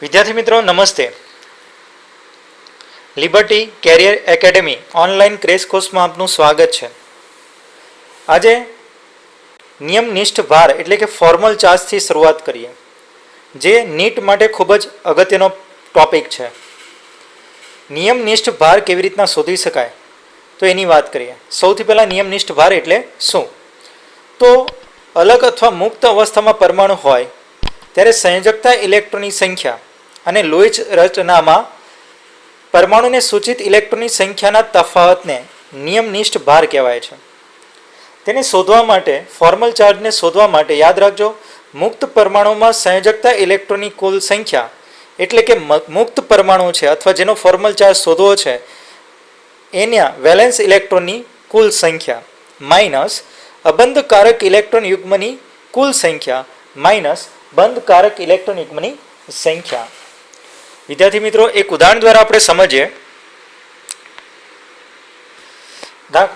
વિદ્યાર્થી મિત્રો નમસ્તે. Liberty career academy online crash કોર્સમાં આપનું સ્વાગત છે. આજે નિયમનિષ્ઠ ભાર એટલે કે ફોર્મલ ચાર્જથી શરૂઆત કરીએ, જે નીટ માટે ખૂબ જ અગત્યનો ટોપિક છે. નિયમનિષ્ઠ ભાર કેવી રીતના શોધી શકાય તો એની વાત કરીએ. સૌથી પહેલાં નિયમનિષ્ઠ ભાર એટલે શું? તો અલગ અથવા મુક્ત અવસ્થામાં પરમાણુ હોય ત્યારે સંયોજકતા ઇલેક્ટ્રોનની સંખ્યા અને લોઇચ રચનામાં પરમાણુને સૂચિત ઇલેક્ટ્રોનની સંખ્યાના તફાવતને નિયમનિષ્ઠ ભાર કહેવાય છે. તેને શોધવા માટે, ફોર્મલ ચાર્જને શોધવા માટે યાદ રાખજો, મુક્ત પરમાણુમાં સંયોજકતા ઇલેક્ટ્રોનની કુલ સંખ્યા એટલે કે મુક્ત પરમાણુ છે અથવા જેનો ફોર્મલ ચાર્જ શોધવો છે એના વેલેન્સ ઇલેક્ટ્રોનની કુલ સંખ્યા માઇનસ અબંધકારક ઇલેક્ટ્રોન યુગ્મની કુલ સંખ્યા માઇનસ બંધકારક ઇલેક્ટ્રોન યુગ્મની સંખ્યા. વિદ્યાર્થી મિત્રો, એક ઉદાહરણ દ્વારા આપણે સમજીએ.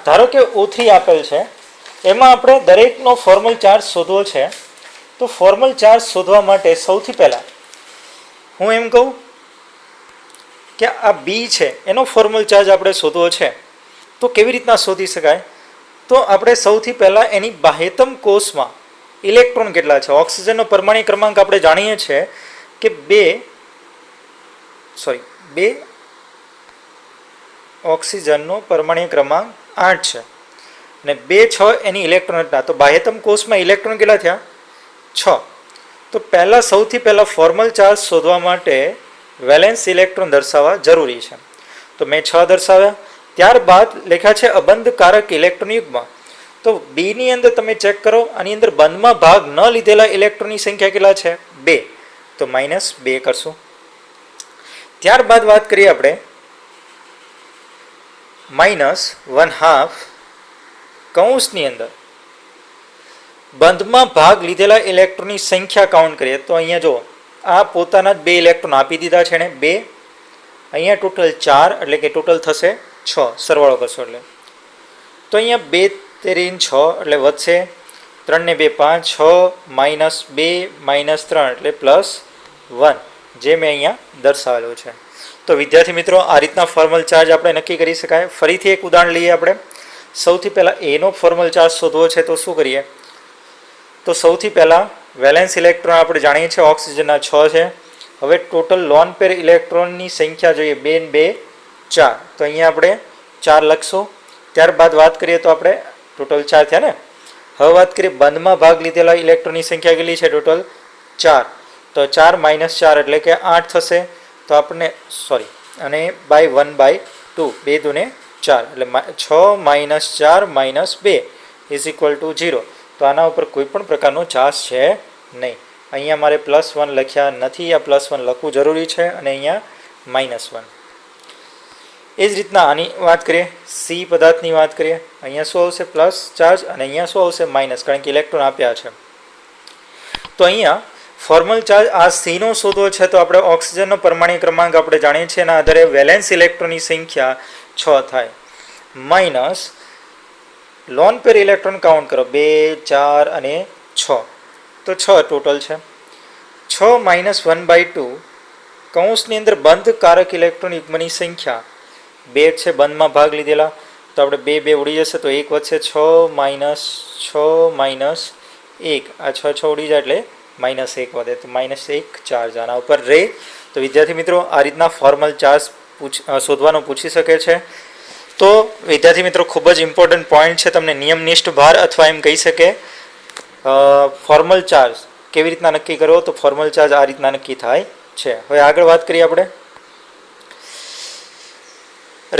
ધારો કે O3 આપેલ છે, એમાં આપણે દરેકનો ફોર્મલ ચાર્જ શોધવો છે. તો ફોર્મલ ચાર્જ શોધવા માટે સૌથી પહેલા હું એમ કહું કે આ B છે એનો ફોર્મલ ચાર્જ આપણે શોધવો છે. તો કેવી રીતના શોધી શકાય? તો આપણે સૌથી પહેલા એની બાહ્યતમ કોષમાં ઇલેક્ટ્રોન કેટલા છે. ઓક્સિજનનો પરમાણુ ક્રમાંક આપણે જાણીએ છીએ કે બે ઓક્સિજનનો પરમાણુ ક્રમાંક 8 છે અને 2 6 એની ઇલેક્ટ્રોન હતા. તો બાહ્યતમ કોષમાં ઇલેક્ટ્રોન કેટલા થયા? 6. તો સૌથી પહેલા ફોર્મલ ચાર્જ શોધવા માટે વેલેન્સ ઇલેક્ટ્રોન દર્શાવવા જરૂરી છે. તો મેં 6 દર્શાવ્યા. ત્યારબાદ લખ્યા છે અબંધકારક ઇલેક્ટ્રોન યુગ્મ. તો B ની અંદર તમે ચેક કરો, આની અંદર બંધમાં ભાગ ન લીધેલા ઇલેક્ટ્રોનની સંખ્યા કેટલા છે? 2. તો -2 કરશું. ત્યારબાદ વાત કરીએ આપણે -1/2 કૌંસની અંદર બંધમાં ભાગ લીધેલા ઇલેક્ટ્રોનની સંખ્યા કાઉન્ટ કરીએ. તો અહીંયા જો આ પોતાના જ 2 ઇલેક્ટ્રોન આપી દીધા છે ને 2, અહીંયા ટોટલ 4 એટલે કે ટોટલ થશે 6 સરવાળો કરશો એટલે. તો અહીંયા 2 3 6 એટલે વધશે 3 ને 2 5 6 -2 -3 એટલે +1 જે મેં અહીંયા દર્શાવેલું છે. તો વિદ્યાર્થી મિત્રો, આ રીતના ફોર્મલ ચાર્જ આપણે નક્કી કરી શકાય. ફરીથી એક ઉદાહરણ લઈએ આપણે. સૌથી પહેલાં એનો ફોર્મલ ચાર્જ શોધવો છે તો શું કરીએ? તો સૌથી પહેલાં વેલેન્સ ઇલેક્ટ્રોન આપણે જાણીએ છીએ ઓક્સિજનના 6 છે. હવે ટોટલ લોન પેર ઇલેક્ટ્રોનની સંખ્યા જોઈએ 2 ને 2 4. તો અહીંયા આપણે 4 લખશું. ત્યારબાદ વાત કરીએ તો આપણે ટોટલ 4 થયા ને. હવે વાત કરીએ બંધમાં ભાગ લીધેલા ઇલેક્ટ્રોનની સંખ્યા કેટલી છે? ટોટલ 4. તો 4 - 4 એટલે કે 8 થશે. તો આપણને અને બાય 1/2 2 દુને 4 એટલે 6 -4 -2 = 0. તો આના ઉપર કોઈ પણ પ્રકારનો ચાર્જ છે નહીં. અહીંયા મારે +1 લખ્યા નથી, આ +1 લખવું જરૂરી છે અને અહીંયા -1. એ જ રીતના આની વાત કરીએ, C પદાર્થની વાત કરીએ. અહીંયા શું આવશે? પ્લસ ચાર્જ અને અહીંયા શું આવશે? માઇનસ, કારણ કે ઇલેક્ટ્રોન આપ્યા છે. તો અહીંયા ફોર્મલ ચાર્જ આ C નો શોધવો છે. તો આપણે ઓક્સિજનનો પરમાણુ ક્રમાંક આપણે જાણીએ છીએ, એના આધારે વેલેન્સ ઇલેક્ટ્રોનની સંખ્યા 6 થાય minus lone pair electron count કરો 2 4 અને 6. તો 6 ટોટલ છે. 6 - 1/2 કૌંસની અંદર બંધકારક ઇલેક્ટ્રોન યુગ્મની સંખ્યા 2 છે, બંધમાં ભાગ લીધેલા. તો આપણે 2 2 ઉડી જશે તો 1 વધશે. 6 - 1 આ 6 ઉડી જાય એટલે -1 વધે. તો -1 ચાર્જ આના ઉપર રહે. તો વિદ્યાર્થી મિત્રો, આ રીતના ફોર્મલ ચાર્જ શોધવાનું પૂછી શકે છે. તો વિદ્યાર્થી મિત્રો, ખૂબ જ ઇમ્પોર્ટન્ટ પોઈન્ટ છે. તમને નિયમનિષ્ઠ ભાર અથવા એમ કહી શકે ફોર્મલ ચાર્જ કેવી રીતના નક્કી કરવો? તો ફોર્મલ ચાર્જ આ રીતના નક્કી થાય છે. હવે આગળ વાત કરીએ આપણે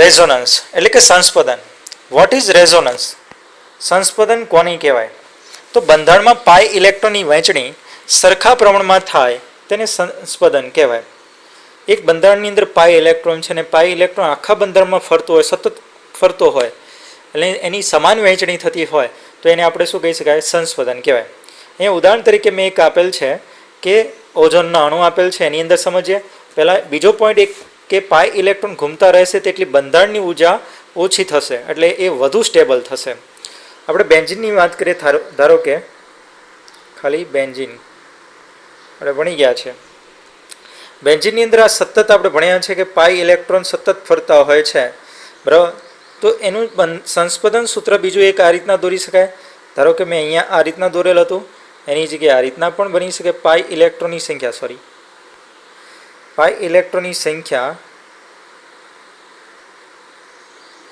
રેઝોનન્સ એટલે કે સંસ્પદન. What is resonance? સંસ્પદન કોને કહેવાય? તો બંધારણમાં પાઈ ઇલેક્ટ્રોનની વહેંચણી સરખા પ્રમાણમાં થાય તેને સંસ્પદન કહેવાય. એક બંધારણની અંદર પાઈ ઇલેક્ટ્રોન છે ને પાઈ ઇલેક્ટ્રોન આખા બંધારણમાં ફરતો હોય, સતત ફરતો હોય, એટલે એની સમાન વહેંચણી થતી હોય તો એને આપણે શું કહી શકાય? સંસ્પદન કહેવાય. અહીંયા ઉદાહરણ તરીકે મેં એક આપેલ છે કે ઓઝોનના અણુ આપેલ છે. એની અંદર સમજીએ પહેલાં બીજો પોઈન્ટ એક કે પાઈ ઇલેક્ટ્રોન ઘૂમતા રહેશે તેટલી બંધારણની ઉર્જા ઓછી થશે, એટલે એ વધુ સ્ટેબલ થશે. આપણે બેન્ઝીનની વાત કરીએ. ધારો કે ખાલી બેન્ઝીન આપણે ભણી ગયા છે. બેન્ઝીનની અંદર આ સતત આપણે ભણ્યા છે કે પાઈ ઇલેક્ટ્રોન સતત ફરતા હોય છે, બરાબર. તો એનું સંસ્પંદન સૂત્ર બીજું એક આ રીતના દોરી શકાય. ધારો કે મેં અહીંયા આ રીતના દોરેલ હતું, એની જગ્યાએ આ રીતના પણ બની શકે. પાઈ ઇલેક્ટ્રોનની સંખ્યા પાઈ ઇલેક્ટ્રોનની સંખ્યા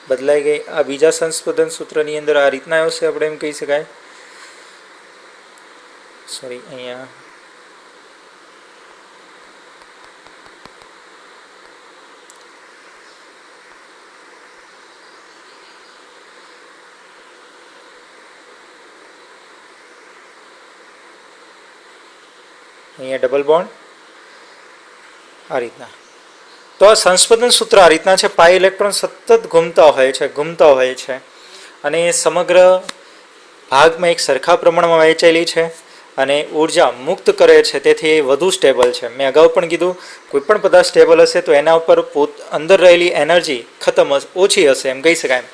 બદલાઈ ગઈ. આ બીજા સંસ્પંદન સૂત્રની અંદર આ રીતના આવશે, આપણે એમ કહી શકાય. અહીંયા ડબલ બોન્ડ આ રીતના. તો આ સંસ્પંદન સૂત્ર આ રીતના છે. પાઈ ઇલેક્ટ્રોન સતત ઘૂમતા હોય છે અને સમગ્ર ભાગમાં એક સરખા પ્રમાણમાં વહેંચાયેલી છે અને ઉર્જા મુક્ત કરે છે, તેથી એ વધુ સ્ટેબલ છે. મેં અગાઉ પણ કીધું, કોઈ પણ પદાર્થ સ્ટેબલ હશે તો એના ઉપર અંદર રહેલી એનર્જી ઓછી હશે, એમ કહી શકાય.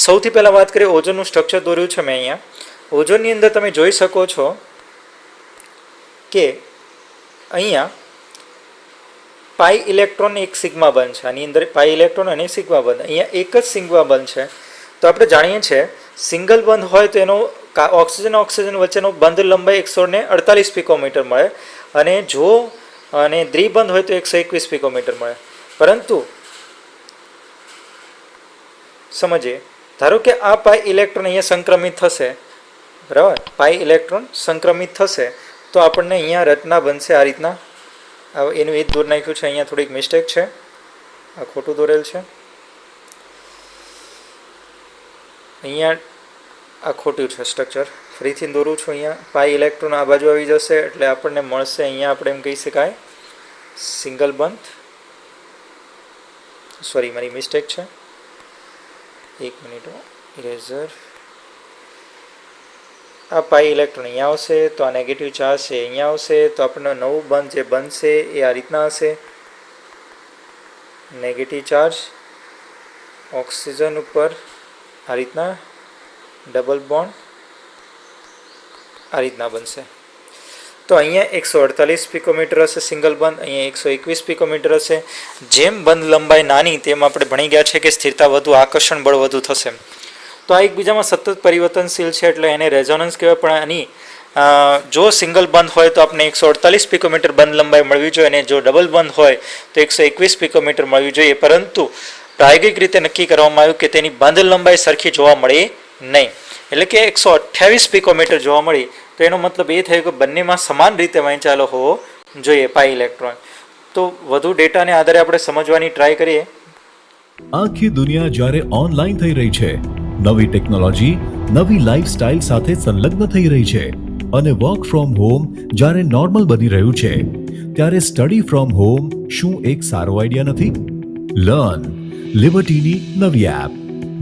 સૌથી પહેલાં વાત કરીએ ઓઝોનનું સ્ટ્રક્ચર દોર્યું છે મેં અહીંયા. ઓઝોનની અંદર તમે જોઈ શકો છો કે અહીંયા પાઈ ઇલેક્ટ્રોન એક સિગ્મા બંધ છે. આની અંદર પાઈ ઇલેક્ટ્રોન અને સિગ્મા બંધ, અહીંયા એક જ સિગ્મા બંધ છે. તો આપણે જાણીએ છીએ સિંગલ બંધ હોય તો એનો ઓક્સિજન વચ્ચેનો બંધ લંબાઈ 148 પિકોમીટર મળે, અને દ્વિબંધ હોય તો 121 પિકોમીટર મળે. પરંતુ સમજીએ, ધારો કે આ પાઈ ઇલેક્ટ્રોન અહીંયા સંક્રમિત થશે, બરાબર. પાઈ ઇલેક્ટ્રોન સંક્રમિત થશે તો આપણને અહીંયા રચના બનશે આ રીતના. એનું એ જ દોર નાખ્યું છે, અહીંયા થોડીક મિસ્ટેક છે, આ ખોટું દોરેલ છે. અહીંયા આ ખોટું છે સ્ટ્રક્ચર, ફરીથી દોરું છું. અહીંયા પાઈ ઇલેક્ટ્રોન આ બાજુ આવી જશે એટલે આપણને મળશે અહીંયા, આપણે એમ કહી શકાય, સિંગલ બંધ. મારી મિસ્ટેક છે, એક મિનિટ, ઇરેઝર. આ પાઈ ઇલેક્ટ્રોન અહીંયા આવશે તો આ નેગેટિવ ચાર્જ છે અહીંયા આવશે, તો આપણને નવું બંધ જે બનશે એ આ રીતના હશે. નેગેટિવ ચાર્જ ઓક્સિજન ઉપર આ રીતના ડબલ બોન્ડ આ રીતના બનશે. તો અહીંયા 148 પિકોમીટર હશે સિંગલ બંધ, અહીંયા 121 પિકોમીટર હશે. જેમ બંધ લંબાઈ નાની તેમ આપણે ભણી ગયા છે કે સ્થિરતા વધુ, આકર્ષણ બળ વધુ થશે. તો આ એકબીજામાં સતત પરિવર્તનશીલ છે એટલે એને રેઝોનન્સ કહેવાય. પણ આની જો સિંગલ બંધ હોય તો આપણે 148 પિકોમીટર બંધ લંબાઈ મળવી જોઈએ, અને જો ડબલ બંધ હોય તો 121 પિકોમીટર મળવી જોઈએ. પરંતુ પ્રાયોગિક રીતે નક્કી કરવામાં આવ્યું કે તેની બંધ લંબાઈ સરખી જોવા મળી નહીં, એટલે કે 128 પિકોમીટર જોવા મળી. તો એનો મતલબ એ થયો કે બંનેમાં સમાન રીતે વહેંચાયેલો હોવો જોઈએ પાઈ ઇલેક્ટ્રોન. તો વધુ ડેટાને આધારે આપણે સમજવાની ટ્રાય કરીએ. આખી દુનિયા જ્યારે ઓનલાઈન થઈ રહી છે, નવી ટેકનોલોજી નવી લાઈફસ્ટાઈલ સાથે સંલગ્ન થઈ રહી છે અને વર્ક ફ્રોમ હોમ જ્યારે નોર્મલ બની રહ્યું છે, ત્યારે સ્ટડી ફ્રોમ હોમ શું એક સારો આઈડિયા નથી? લર્ન લિબર્ટીની નવી એપ.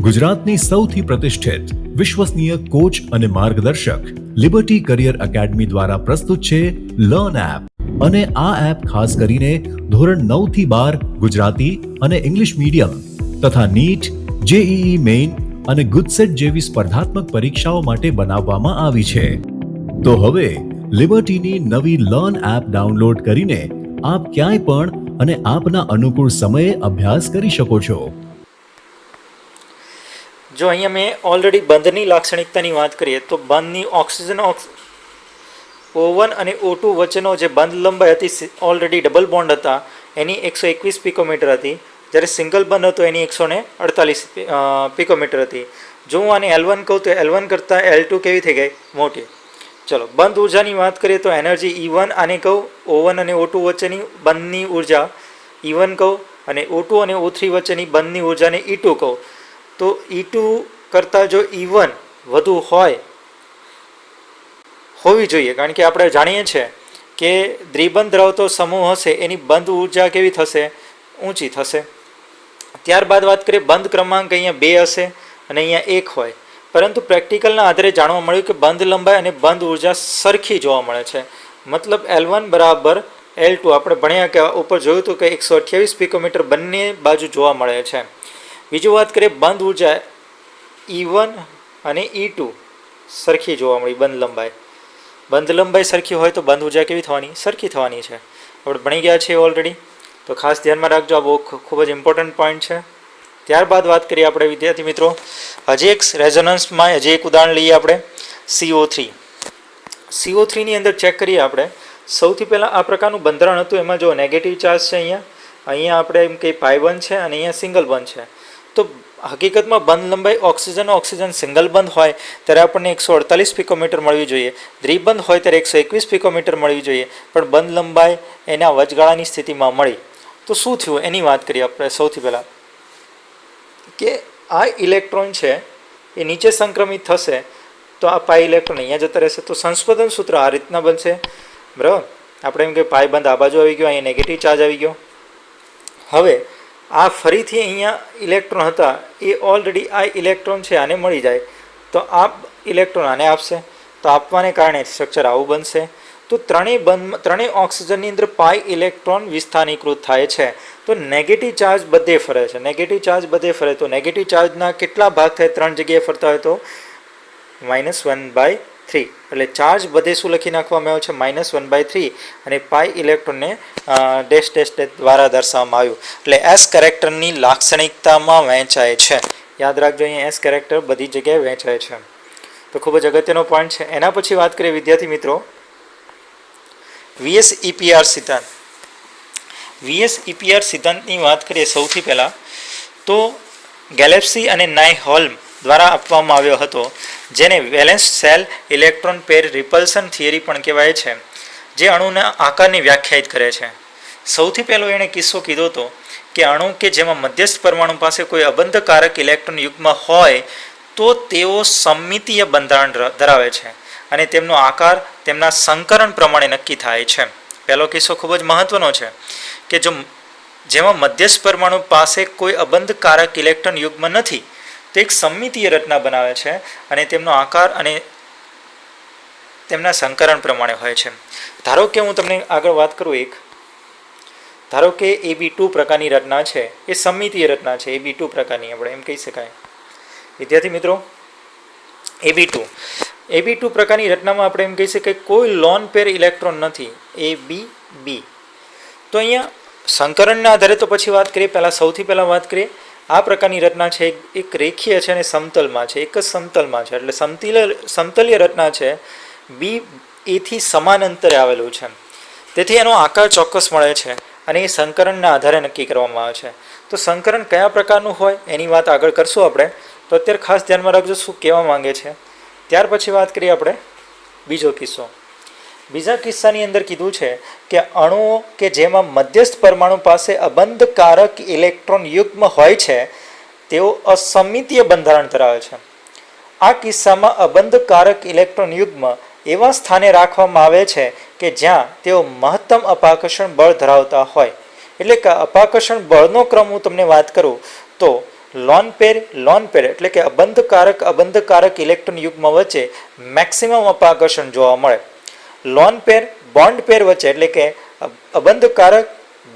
ગુજરાતની સૌથી પ્રતિષ્ઠિત વિશ્વસનીય કોચ અને માર્ગદર્શક લિબર્ટી કરિયર એકેડમી દ્વારા પ્રસ્તુત છે લર્ન એપ. અને આ એપ ખાસ કરીને ધોરણ 9 થી 12 ગુજરાતી અને ઇંગ્લિશ મીડિયમ તથા નીટ, જેઈઈ મેઇન અને ગુજસેટ જેવી સ્પર્ધાત્મક પરીક્ષાઓ માટે બનાવવામાં આવી છે. તો હવે લિબર્ટીની નવી લર્ન એપ ડાઉનલોડ કરીને આપ ક્યાંય પણ અને આપના અનુકૂળ સમયે અભ્યાસ કરી શકો છો. જો અહીંયા મેં ઓલરેડી બંધની લાક્ષણિકતાની વાત કરીએ તો બંધની O1 અને O2 વચ્ચેનો જે બંધ લંબાઈ હતી ઓલરેડી ડબલ બોન્ડ હતા એની 121 પિકોમીટર હતી, જ્યારે સિંગલ બંધ હતો એની 148 પિકોમીટર હતી. જો હું આને L1 કહું તો L1 કરતાં L2 કેવી થઈ ગઈ? મોટી. ચલો બંધ ઉર્જાની વાત કરીએ તો એનર્જી E1 આને કહું, O1 અને O2 વચ્ચેની બંધની ઉર્જા E1 કહું, અને O2 અને O3 વચ્ચેની બંધની ઉર્જાને E2 કહું. તો E2 કરતાં જો E1 વધુ હોવી જોઈએ, કારણ કે આપણે જાણીએ છીએ કે દ્વિબંધ ધરાવતો સમૂહ હશે એની બંધ ઉર્જા કેવી થશે? ઊંચી થશે. ત્યારબાદ વાત કરીએ બંધ ક્રમાંક અહીંયા 2 હશે અને અહીંયા 1 હોય, પરંતુ પ્રેક્ટિકલના આધારે જાણવા મળ્યું કે બંધ લંબાઈ અને બંધ ઉર્જા સરખી જોવા મળે છે. મતલબ L1 બરાબર L2 આપણે ભણ્યા કે ઉપર જોયું હતું કે 128 પિકોમીટર બંને બાજુ જોવા મળે છે. બીજું વાત કરીએ બંધ ઉર્જા E1 અને E2 સરખી જોવા મળી. બંધ લંબાઈ સરખી હોય તો બંધ ઉર્જા કેવી થવાની? સરખી થવાની છે. આપણે ભણી ગયા છીએ ઓલરેડી, તો ખાસ ધ્યાનમાં રાખજો, આ બહુ ખૂબ જ ઇમ્પોર્ટન્ટ પોઈન્ટ છે. ત્યારબાદ વાત કરીએ આપણે વિદ્યાર્થી મિત્રો, હજી એક રેઝોનન્સમાં હજી એક ઉદાહરણ લઈએ આપણે, CO3. CO3ની અંદર ચેક કરીએ આપણે. સૌથી પહેલાં આ પ્રકારનું બંધારણ હતું, એમાં જો નેગેટિવ ચાર્જ છે અહીંયા આપણે એમ કે પાઈ બંધ છે અને અહીંયા સિંગલ બંધ છે. તો હકીકતમાં બંધ લંબાઈ ઓક્સિજન સિંગલ બંધ હોય ત્યારે આપણને 148 પિકોમીટર મળવી જોઈએ, દ્વિબંધ હોય ત્યારે 121 પિકોમીટર મળવી જોઈએ, પણ બંધ લંબાઈ એના વચગાળાની સ્થિતિમાં મળી. તો શું થયું એની વાત કરીએ આપણે. સૌથી પહેલાં કે આ ઇલેક્ટ્રોન છે એ નીચે સંક્રમિત થશે તો આ પાઈ ઇલેક્ટ્રોન અહીંયા જતા રહેશે. તો સંસ્પંદન સૂત્ર આ રીતના બનશે, બરાબર. આપણે એમ કે પાઈ બંધ આ બાજુ આવી ગયો, અહીંયા નેગેટિવ ચાર્જ આવી ગયો. હવે આ ફરીથી અહીંયા ઇલેક્ટ્રોન હતા એ ઓલરેડી આ ઇલેક્ટ્રોન છે આને મળી જાય તો આ ઇલેક્ટ્રોન આને આપશે, તો આપવાને કારણે સ્ટ્રક્ચર આવું બનશે. તો ત્રણેય ઓક્સિજનની અંદર પાઈ ઇલેક્ટ્રોન વિસ્થાનીકૃત થાય છે. તો નેગેટિવ ચાર્જ બધે ફરે છે, નેગેટિવ ચાર્જ બધે ફરે. તો નેગેટિવ ચાર્જના કેટલા ભાગ થાય? 3 જગ્યાએ ફરતા હોય તો -1/3. એટલે ચાર્જ બધે શું લખી નાખવામાં આવ્યો છે? -1/3. અને પાઈ ઇલેક્ટ્રોનને ડેશ ડેશ ડેશ દ્વારા દર્શાવવામાં આવ્યું. એટલે એસ કેરેક્ટરની લાક્ષણિકતામાં વહેંચાય છે. યાદ રાખજો, અહીંયા એસ કેરેક્ટર બધી જગ્યાએ વહેંચાય છે. તો ખૂબ જ અગત્યનો પોઈન્ટ છે. એના પછી વાત કરીએ વિદ્યાર્થી મિત્રો, VSEPR સિદ્ધાંત. VSEPR સિદ્ધાંતની વાત કરીએ સૌથી પહેલાં તો ગેલેપ્સી અને નાઇહોલ્મ દ્વારા આપવામાં આવ્યો હતો, જેને valence shell electron pair રિપલ્સન theory પણ કહેવાય છે, જે અણુના આકારને વ્યાખ્યાયિત કરે છે. સૌથી પહેલો એણે કિસ્સો કીધો હતો કે અણુ કે જેમાં મધ્યસ્થ પરમાણુ પાસે કોઈ અબંધકારક ઇલેક્ટ્રોન યુગ્મ હોય તો તેઓ સમમિતીય બંધારણ ધરાવે છે અને તેમનો આકાર તેમના સંકરણ પ્રમાણે નક્કી થાય છે. પહેલો કિસ્સો ખૂબ જ મહત્વનો છે કે જેમાં મધ્યસ્થ પરમાણુ પાસે કોઈ અબંધકારક ઇલેક્ટ્રોન યુગ્મ નથી, તો એક સમમિતીય રચના બનાવે છે અને તેમનો આકાર અને તેમના સંકરણ પ્રમાણે હોય છે. ધારો કે હું તમને આગળ વાત કરું, ધારો કે AB2 પ્રકારની રચના છે, એ સમમિતીય રચના છે. AB2 પ્રકારની આપણે એમ કહી શકાય વિદ્યાર્થી મિત્રો. AB2 પ્રકારની રચનામાં આપણે એમ કહી શકીએ કોઈ લોન પેર ઇલેક્ટ્રોન નથી, ABB. તો અહીંયા સંકરણના આધારે તો પછી વાત કરીએ, સૌથી પહેલાં વાત કરીએ આ પ્રકારની રચના છે એક રેખીય છે અને સમતલમાં છે, એક જ સમતલમાં છે, એટલે સમતલીય રચના છે, બી એથી સમાન અંતરે આવેલું છે. તેથી એનો આકાર ચોક્કસ મળે છે અને એ સંકરણના આધારે નક્કી કરવામાં આવે છે. તો સંકરણ કયા પ્રકારનું હોય એની વાત આગળ કરશું આપણે. તો અત્યારે ખાસ ધ્યાનમાં રાખજો શું કહેવા માંગે છે. ત્યાર પછી વાત કરીએ આપણે બીજો કિસ્સો. બીજા કિસ્સાની અંદર કીધું છે કે અણુઓ કે જેમાં મધ્યસ્થ પરમાણુ પાસે અબંધકારક ઇલેક્ટ્રોન યુગ્મ હોય છે તેઓ અસમિતીય બંધારણ ધરાવે છે. આ કિસ્સામાં અબંધકારક ઇલેક્ટ્રોન યુગ્મ એવા સ્થાને રાખવામાં આવે છે કે જ્યાં તેઓ મહત્તમ અપાકર્ષણ બળ ધરાવતા હોય. એટલે કે અપાકર્ષણ બળનો ક્રમ હું તમને વાત કરું તો લોન પેર એટલે કે અબંધકારક ઇલેક્ટ્રોન યુગ્મ વચ્ચે મેક્સિમમ અપાકર્ષણ જોવા મળે. લોન પેર બોન્ડ પેર વચ્ચે એટલે કે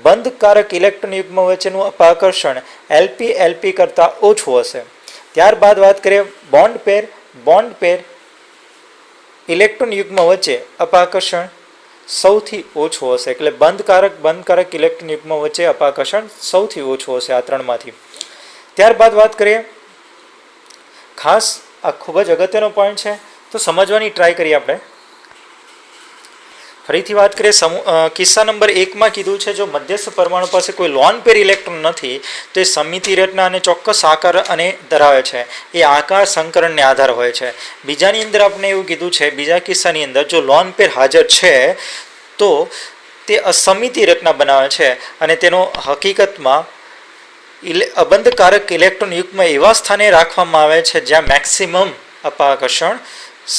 બંધકારક ઇલેક્ટ્રોન યુગ્મ વચ્ચેનું અપાકર્ષણ LP કરતાં ઓછું હશે. ત્યારબાદ વાત કરીએ બોન્ડ પેર ઇલેક્ટ્રોન યુગ્મ વચ્ચે અપાકર્ષણ સૌથી ઓછું હશે. એટલે બંધકારક ઇલેક્ટ્રોન યુગ્મ વચ્ચે અપાકર્ષણ સૌથી ઓછું હશે આ ત્રણમાંથી. ત્યારબાદ વાત કરીએ, ખાસ આ ખૂબ જ અગત્યનો પોઈન્ટ છે તો સમજવાની ટ્રાય કરીએ આપણે. ફરીથી વાત કરીએ, કિસ્સા નંબર 1માં કીધું છે જો મધ્યસ્થ પરમાણુ પાસે કોઈ લોન પેર ઇલેક્ટ્રોન નથી તો એ સમમિતિ રચના અને ચોક્કસ આકાર અને ધરાવે છે. એ આકાર સંકરણને આધાર હોય છે. બીજાની અંદર આપણે એવું કીધું છે, બીજા કિસ્સાની અંદર જો લોન પેર હાજર છે તો તે અસમિતિ રચના બનાવે છે અને તેનો હકીકતમાં અબંધકારક ઇલેક્ટ્રોન યુગ્મ એવા સ્થાને રાખવામાં આવે છે જ્યાં મેક્સિમમ અપાકર્ષણ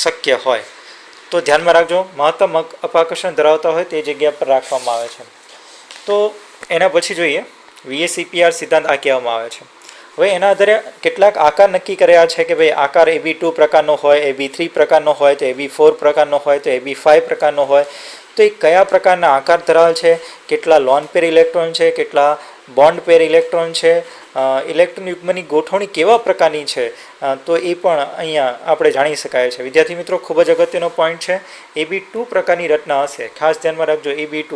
શક્ય હોય. તો ધ્યાનમાં રાખજો, મહત્તમ અપાકર્ષણ ધરાવતા હોય તે જગ્યા પર રાખવામાં આવે છે. તો એના પછી જોઈએ VSEPR સિદ્ધાંત આ કહેવામાં આવે છે. હવે એના આધારે કેટલાક આકાર નક્કી કર્યા છે કે ભાઈ આકાર AB2 પ્રકારનો હોય, AB3 પ્રકારનો હોય, તો AB4 પ્રકારનો હોય, તો AB5 પ્રકારનો હોય. તો એ કયા પ્રકારના આકાર ધરાવે છે, કેટલા લોન પેર ઇલેક્ટ્રોન છે, કેટલા બોન્ડ પેર ઇલેક્ટ્રોન છે, ઇલેક્ટ્રોન યુગ્મની ગોઠવણી કેવા પ્રકારની છે, તો એ પણ અહીંયા આપણે જાણી શકાય છે. વિદ્યાર્થી મિત્રો ખૂબ જ અગત્યનો પોઈન્ટ છે. AB2 પ્રકારની રચના હશે, ખાસ ધ્યાનમાં રાખજો AB2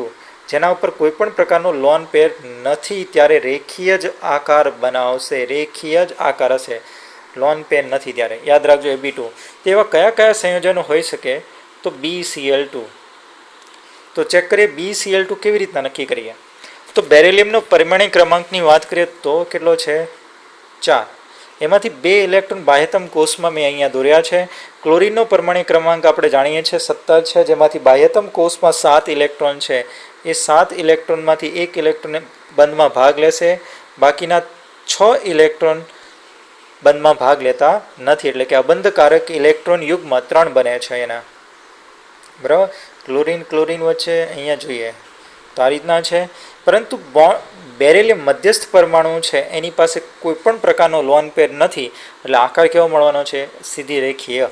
જેના ઉપર કોઈ પણ પ્રકારનો લોન પેર નથી ત્યારે રેખીય જ આકાર બનાવશે, રેખીય જ આકાર હશે, લોન પેર નથી ત્યારે. યાદ રાખજો AB2. તેવા કયા કયા સંયોજનો હોઈ શકે? તો BCl2. તો ચેક કરીએ BCl2 કેવી રીતના નક્કી કરીએ. તો બેરિલિયમનો પરિમાણીય ક્રમાંકની વાત કરીએ તો કેટલો છે? 4. એમાંથી 2 ઇલેક્ટ્રોન બાહ્યતમ કોષમાં મેં અહીંયા દોર્યા છે. ક્લોરીનનો પરમાણુ ક્રમાંક આપણે જાણીએ છીએ 17 છે, જેમાંથી બાહ્યતમ કોષમાં 7 ઇલેક્ટ્રોન છે. એ 7 ઇલેક્ટ્રોનમાંથી 1 ઇલેક્ટ્રોન બંધમાં ભાગ લેશે, બાકીના 6 ઇલેક્ટ્રોન બંધમાં ભાગ લેતા નથી, એટલે કે અબંધકારક ઇલેક્ટ્રોન યુગ્મ 3 બને છે એના. બરાબર. ક્લોરીન ક્લોરીન વચ્ચે અહીંયા જોઈએ તો આ રીતના છે. પરંતુ બેરિલિયમ મધ્યસ્થ પરમાણુ છે, એની પાસે કોઈ પણ પ્રકારનો લોન પેર નથી, એટલે આકાર કેવો મળવાનો છે? સીધી રેખીય.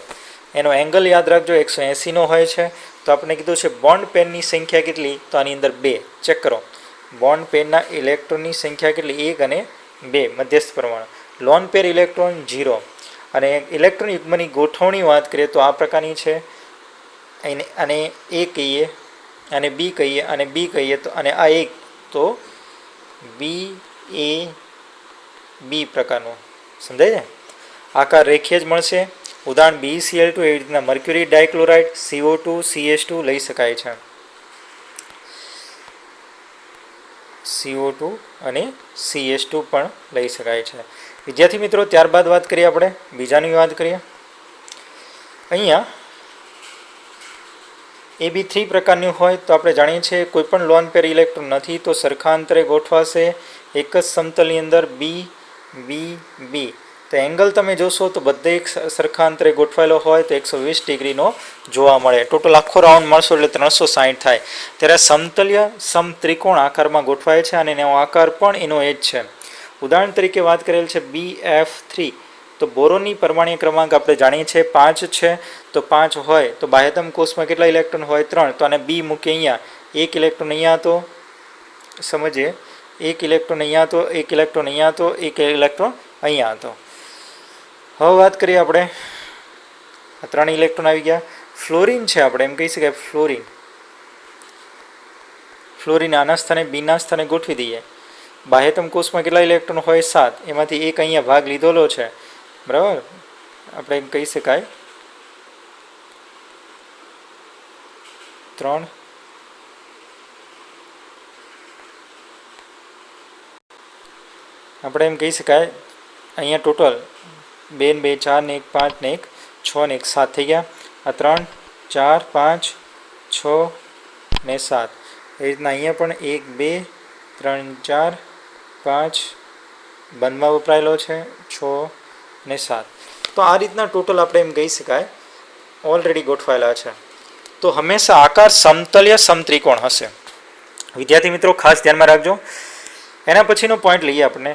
એનો એંગલ યાદ રાખજો 180 હોય છે. તો આપણે કીધું છે બોન્ડ પેરની સંખ્યા કેટલી? તો આની અંદર 2. ચેક કરો, બોન્ડ પેરના ઇલેક્ટ્રોનની સંખ્યા કેટલી? 1 અને 2 મધ્યસ્થ પરમાણુ. Lone pair electron 0. અને ઇલેક્ટ્રોન યુગ્મની ગોઠવણી વાત કરીએ તો આ પ્રકારની છે. અને A કહીએ, અને B કહીએ, અને B કહીએ, તો અને આ એક તો BAB પ્રકારનું. સમજાય છે? આકાર રેખીય જ મળશે. ઉદાહરણ BCl2. એવી રીતના મર્ક્યુરી ડાયક્લોરાઇડ, CO2, CH2 લઈ શકાય છે. CO2 અને CH2 પણ લઈ શકાય છે. વિદ્યાર્થી મિત્રો, ત્યારબાદ વાત કરીએ આપણે બીજાની વાત કરીએ. અહીંયા AB3 પ્રકારનું હોય તો આપણે જાણીએ છીએ કોઈ પણ લોન પેર ઇલેક્ટ્રોન નથી, તો સરખા અંતરે ગોઠવાશે એક જ સમતલની અંદર B B B. તો એંગલ તમે જોશો તો બધે એક સરખા અંતરે ગોઠવાયેલો હોય તો 120 ડિગ્રીનો જોવા મળે. ટોટલ આખો રાઉન્ડ મળશો એટલે 360 થાય. ત્યારે સમતલ્ય સમત્રિકોણ આકારમાં ગોઠવાય છે અને એનો આકાર પણ એનો એ જ છે. ઉદાહરણ તરીકે વાત કરેલ છે BF3. તો બોરોનની પરમાણ્વીય ક્રમાંક આપણે જાણીએ છીએ 5 છે. તો 5 હોય તો બાહ્યતમ કોષમાં કેટલા ઇલેક્ટ્રોન હોય? 3. તો આને B મૂકીએ અહીંયા. 1 ઇલેક્ટ્રોન અહીંયા હતો, સમજીએ, 1 ઇલેક્ટ્રોન અહીંયા હતો, 1 ઇલેક્ટ્રોન અહીંયા હતો, 1 ઇલેક્ટ્રોન અહીંયા હતો. હવે વાત કરીએ આપણે, આ 3 ઇલેક્ટ્રોન આવી ગયા. ફ્લોરિન છે, આપણે એમ કહી શકાય ફ્લોરિન. ફ્લોરિન આના સ્થાને બીના સ્થાને ગોઠવી દઈએ. બાહ્યતમ કોષમાં કેટલા ઇલેક્ટ્રોન હોય? 7. એમાંથી એક અહીંયા ભાગ લીધેલો છે. બરાબર. આપણે એમ કહી શકાય 3. આપણે એમ કહી શકાય અહીંયા ટોટલ 2 ને 2 4 ને 1 5 ને 1 6 ને 1 7 થઈ ગયા. આ 3 4 5 6 ને 7. એ રીતના અહીંયા પણ 1 2 3 4 5 બંધમાં વપરાયેલો છે, 6 ને 7. તો આ રીતના ટોટલ આપણે એમ કહી શકાય ઓલરેડી ગોઠવાયેલા છે. તો હંમેશા આકાર સમતલ્ય સમત્રિકોણ હશે. વિદ્યાર્થી મિત્રો ખાસ ધ્યાનમાં રાખજો. એના પછીનો પોઈન્ટ લઈએ આપણે.